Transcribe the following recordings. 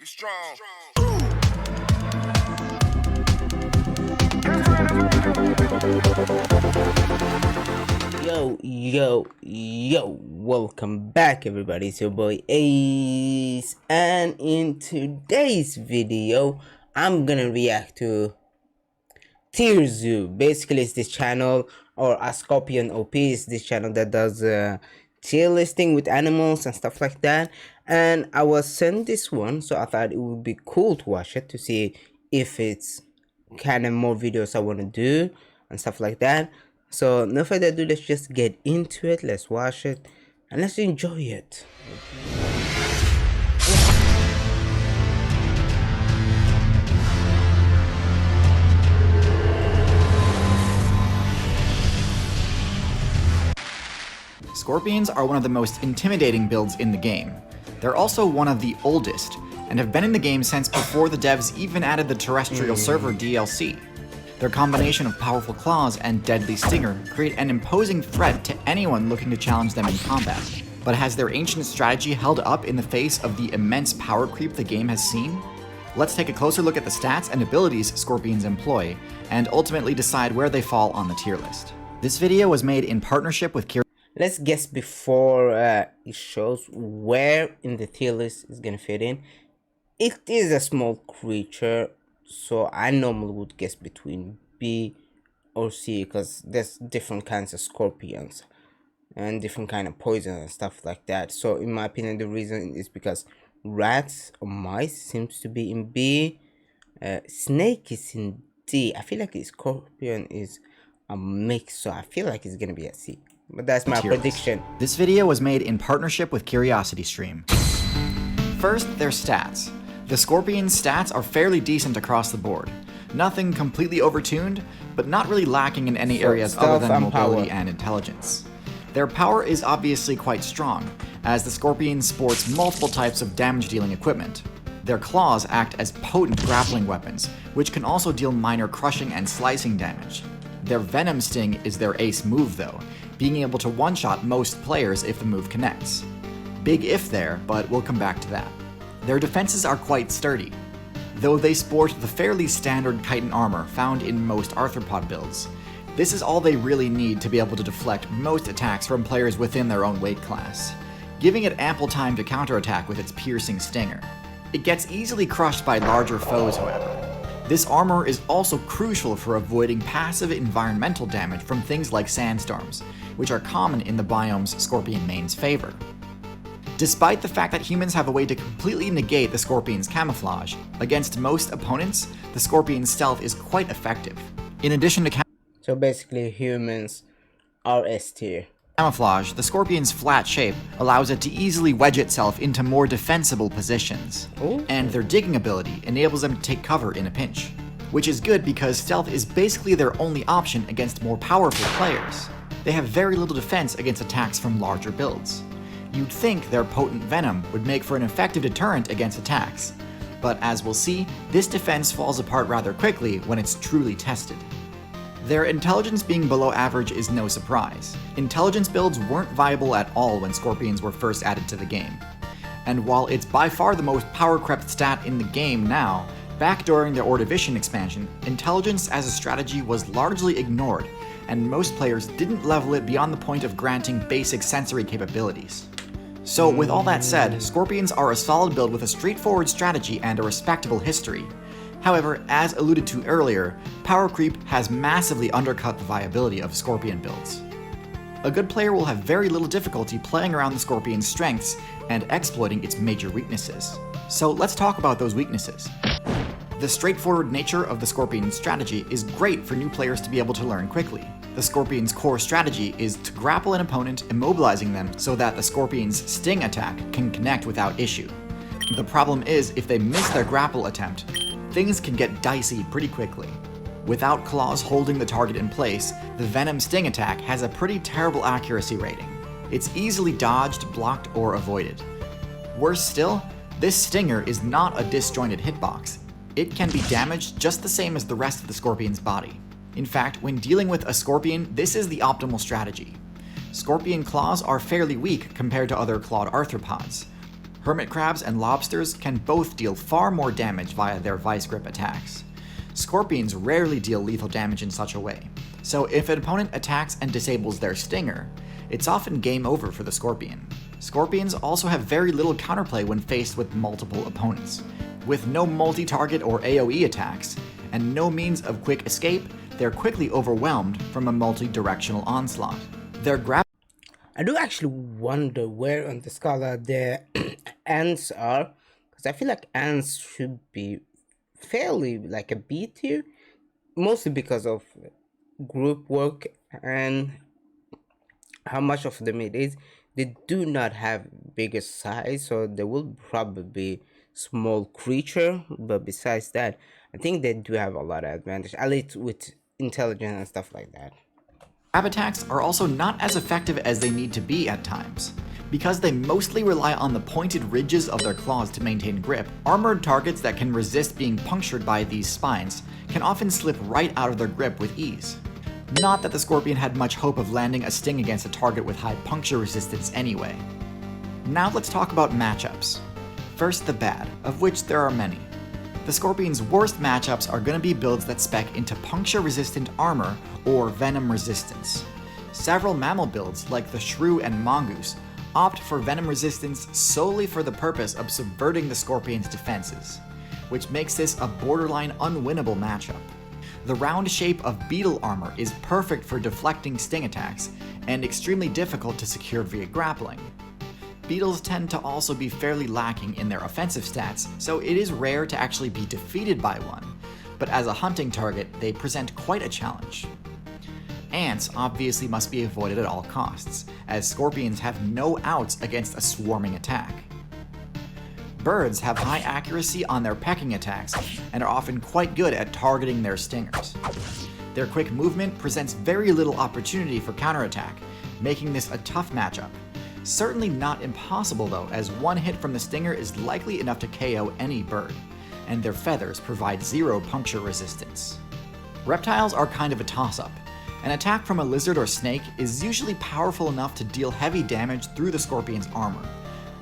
Get strong. Yo, welcome back everybody, it's your boy Ace, and in today's video, I'm gonna react to Tier Zoo. Basically, it's this channel, or a Scorpion OP is this channel that does tier listing with animals and stuff like that. And I was sent this one, so I thought it would be cool to watch it to see if it's kind of more videos I want to do and stuff like that. So no further ado, let's just get into it. Let's watch it and let's enjoy it. Scorpions are one of the most intimidating builds in the game. They're also one of the oldest, and have been in the game since before the devs even added the terrestrial server DLC. Their combination of powerful claws and deadly stinger create an imposing threat to anyone looking to challenge them in combat. But has their ancient strategy held up in the face of the immense power creep the game has seen? Let's take a closer look at the stats and abilities Scorpions employ, and ultimately decide where they fall on the tier list. This video was made in partnership with Let's guess before it shows where in the tier list is gonna fit in. It is a small creature, so I normally would guess between B or C, because there's different kinds of scorpions and different kind of poison and stuff like that. So in my opinion, the reason is because rats or mice seems to be in B, snake is in D. I feel like the scorpion is a mix, so I feel like it's gonna be a C. But that's my prediction. This video was made in partnership with CuriosityStream. First, their stats. The Scorpion's stats are fairly decent across the board. Nothing completely overtuned, but not really lacking in any areas other than mobility and intelligence. Their power is obviously quite strong, as the Scorpion sports multiple types of damage-dealing equipment. Their claws act as potent grappling weapons, which can also deal minor crushing and slicing damage. Their Venom Sting is their ace move though, being able to one-shot most players if the move connects. Big if there, but we'll come back to that. Their defenses are quite sturdy, though they sport the fairly standard chitin armor found in most arthropod builds. This is all they really need to be able to deflect most attacks from players within their own weight class, giving it ample time to counterattack with its piercing stinger. It gets easily crushed by larger foes, however. This armor is also crucial for avoiding passive environmental damage from things like sandstorms, which are common in the biomes Scorpion mains favor. Despite the fact that humans have a way to completely negate the Scorpion's camouflage, against most opponents, the Scorpion's stealth is quite effective. In addition to so basically humans are S tier. Camouflage, the Scorpion's flat shape allows it to easily wedge itself into more defensible positions. Ooh. And their digging ability enables them to take cover in a pinch, which is good because stealth is basically their only option against more powerful players. They have very little defense against attacks from larger builds. You'd think their potent venom would make for an effective deterrent against attacks, but as we'll see, this defense falls apart rather quickly when it's truly tested. Their intelligence being below average is no surprise. Intelligence builds weren't viable at all when Scorpions were first added to the game. And while it's by far the most power-crept stat in the game now, back during the Ordovician expansion, intelligence as a strategy was largely ignored, and most players didn't level it beyond the point of granting basic sensory capabilities. So with all that said, Scorpions are a solid build with a straightforward strategy and a respectable history. However, as alluded to earlier, power creep has massively undercut the viability of Scorpion builds. A good player will have very little difficulty playing around the Scorpion's strengths and exploiting its major weaknesses. So let's talk about those weaknesses. The straightforward nature of the Scorpion's strategy is great for new players to be able to learn quickly. The Scorpion's core strategy is to grapple an opponent, immobilizing them so that the Scorpion's sting attack can connect without issue. The problem is, if they miss their grapple attempt, things can get dicey pretty quickly. Without claws holding the target in place, the Venom Sting attack has a pretty terrible accuracy rating. It's easily dodged, blocked, or avoided. Worse still, this stinger is not a disjointed hitbox. It can be damaged just the same as the rest of the Scorpion's body. In fact, when dealing with a Scorpion, this is the optimal strategy. Scorpion claws are fairly weak compared to other clawed arthropods. Hermit crabs and lobsters can both deal far more damage via their vice grip attacks. Scorpions rarely deal lethal damage in such a way, so if an opponent attacks and disables their stinger, it's often game over for the scorpion. Scorpions also have very little counterplay when faced with multiple opponents. With no multi-target or AoE attacks, and no means of quick escape, they're quickly overwhelmed from a multi-directional onslaught. I do actually wonder where on the scala the ants are, because I feel like ants should be fairly like a B tier, mostly because of group work and how much of them it is. They do not have bigger size, so they will probably be small creature, but besides that, I think they do have a lot of advantage, at least with intelligence and stuff like that. Grab attacks are also not as effective as they need to be at times. Because they mostly rely on the pointed ridges of their claws to maintain grip, armored targets that can resist being punctured by these spines can often slip right out of their grip with ease. Not that the scorpion had much hope of landing a sting against a target with high puncture resistance anyway. Now let's talk about matchups. First the bad, of which there are many. The scorpion's worst matchups are going to be builds that spec into puncture-resistant armor or venom resistance. Several mammal builds, like the shrew and mongoose, opt for venom resistance solely for the purpose of subverting the scorpion's defenses, which makes this a borderline unwinnable matchup. The round shape of beetle armor is perfect for deflecting sting attacks, and extremely difficult to secure via grappling. Beetles tend to also be fairly lacking in their offensive stats, so it is rare to actually be defeated by one, but as a hunting target, they present quite a challenge. Ants obviously must be avoided at all costs, as scorpions have no outs against a swarming attack. Birds have high accuracy on their pecking attacks and are often quite good at targeting their stingers. Their quick movement presents very little opportunity for counterattack, making this a tough matchup. Certainly not impossible though, as one hit from the stinger is likely enough to KO any bird, and their feathers provide zero puncture resistance. Reptiles are kind of a toss-up. An attack from a lizard or snake is usually powerful enough to deal heavy damage through the scorpion's armor.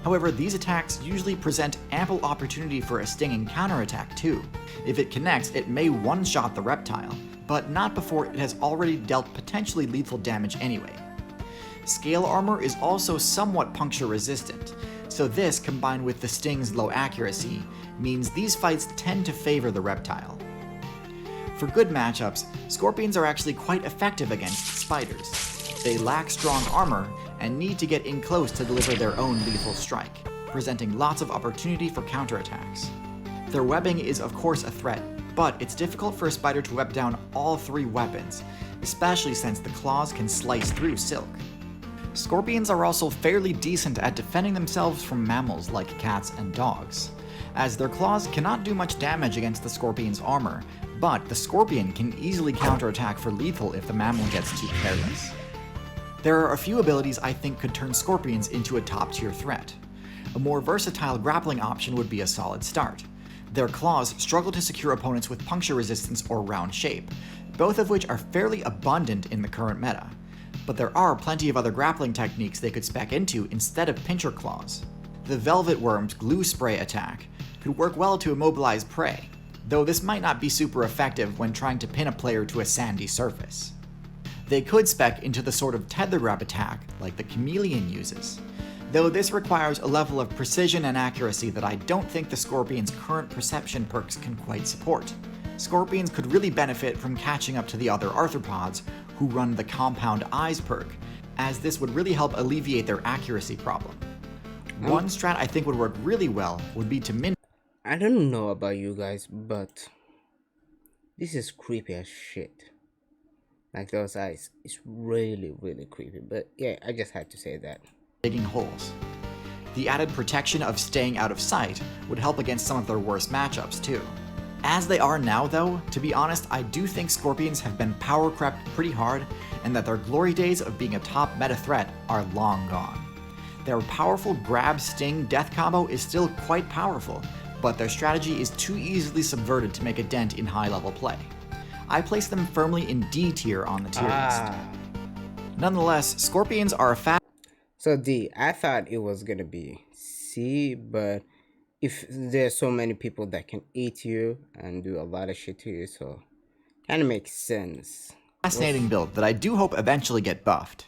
However, these attacks usually present ample opportunity for a stinging counterattack too. If it connects, it may one-shot the reptile, but not before it has already dealt potentially lethal damage anyway. Scale armor is also somewhat puncture resistant, so this, combined with the sting's low accuracy, means these fights tend to favor the reptile. For good matchups, scorpions are actually quite effective against spiders. They lack strong armor and need to get in close to deliver their own lethal strike, presenting lots of opportunity for counterattacks. Their webbing is of course a threat, but it's difficult for a spider to web down all three weapons, especially since the claws can slice through silk. Scorpions are also fairly decent at defending themselves from mammals like cats and dogs, as their claws cannot do much damage against the scorpion's armor, but the scorpion can easily counterattack for lethal if the mammal gets too careless. There are a few abilities I think could turn scorpions into a top-tier threat. A more versatile grappling option would be a solid start. Their claws struggle to secure opponents with puncture resistance or round shape, both of which are fairly abundant in the current meta. But there are plenty of other grappling techniques they could spec into instead of pincher claws. The Velvet Worm's glue spray attack could work well to immobilize prey, though this might not be super effective when trying to pin a player to a sandy surface. They could spec into the sort of tether grab attack like the Chameleon uses, though this requires a level of precision and accuracy that I don't think the Scorpion's current perception perks can quite support. Scorpions could really benefit from catching up to the other arthropods who run the Compound Eyes perk, as this would really help alleviate their accuracy problem. One strat I think would work really well would be to min- I don't know about you guys, but this is creepy as shit. Like those eyes, it's really, really creepy. But yeah, I just had to say that. digging holes. The added protection of staying out of sight would help against some of their worst matchups too. As they are now though, to be honest, I do think Scorpions have been power crept pretty hard, and that their glory days of being a top meta threat are long gone. Their powerful grab sting death combo is still quite powerful, but their strategy is too easily subverted to make a dent in high level play. I place them firmly in D tier on the tier list. Nonetheless, Scorpions are a fast. So D, I thought it was gonna be C see, but if there's so many people that can eat you and do a lot of shit to you, so kind of makes sense. Fascinating build that I do hope eventually get buffed.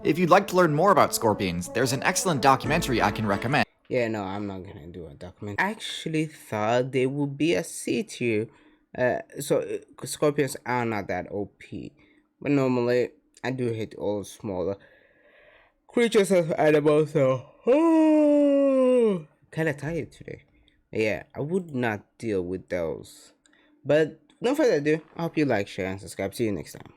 If you'd like to learn more about scorpions, there's an excellent documentary I can recommend. Yeah, no, I'm not gonna do a document. I actually thought they would be a C tier. Scorpions are not that OP, but normally I do hit all smaller creatures as animals, so kind of tired today. Yeah, I would not deal with those. But no further ado, I hope you like, share, and subscribe. See you next time.